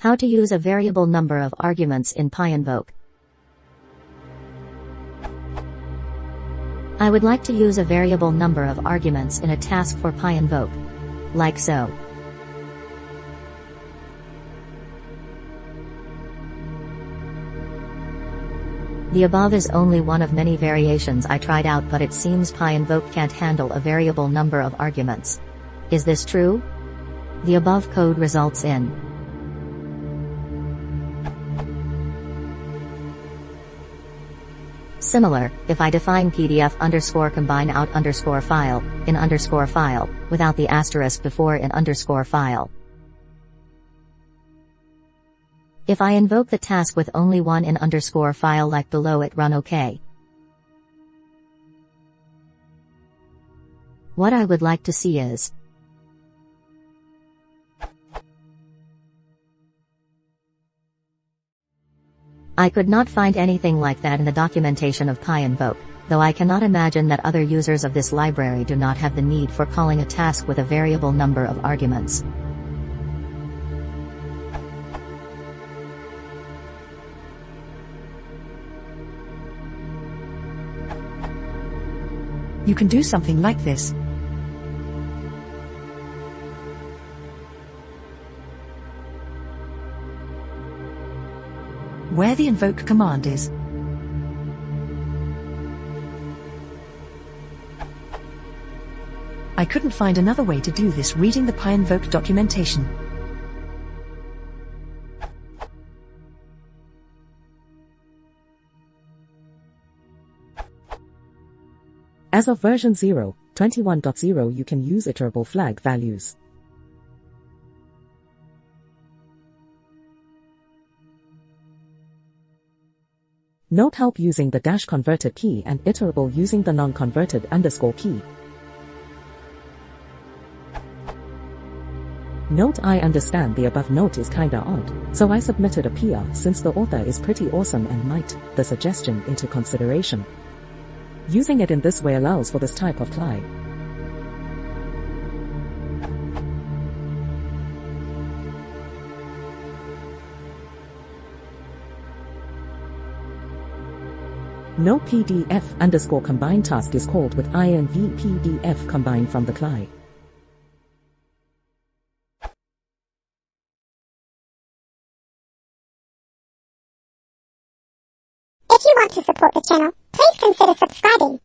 How to use a variable number of arguments in Pyinvoke. I would like to use a variable number of arguments in a task for Pyinvoke. Like so. The above is only one of many variations I tried out, but it seems Pyinvoke can't handle a variable number of arguments. Is this true? The above code results in similar, if I define PDF underscore combine out underscore file, in underscore file, without the asterisk before in underscore file. If I invoke the task with only one in underscore file like below it run OK. What I would like to see is I could not find anything like that in the documentation of Pyinvoke, though I cannot imagine that other users of this library do not have the need for calling a task with a variable number of arguments. You can do something like this. Where the invoke command is. I couldn't find another way to do this reading the Pyinvoke documentation. As of version 0.21.0 you can use iterable flag values. Note help using the dash converted key and iterable using the non-converted underscore key. Note I understand the above note is kinda odd, so I submitted a PR since the author is pretty awesome and might the suggestion into consideration. Using it in this way allows for this type of CLI. No PDF underscore combine task is called with inv PDF combine from the CLI. If you want to support the channel, please consider subscribing.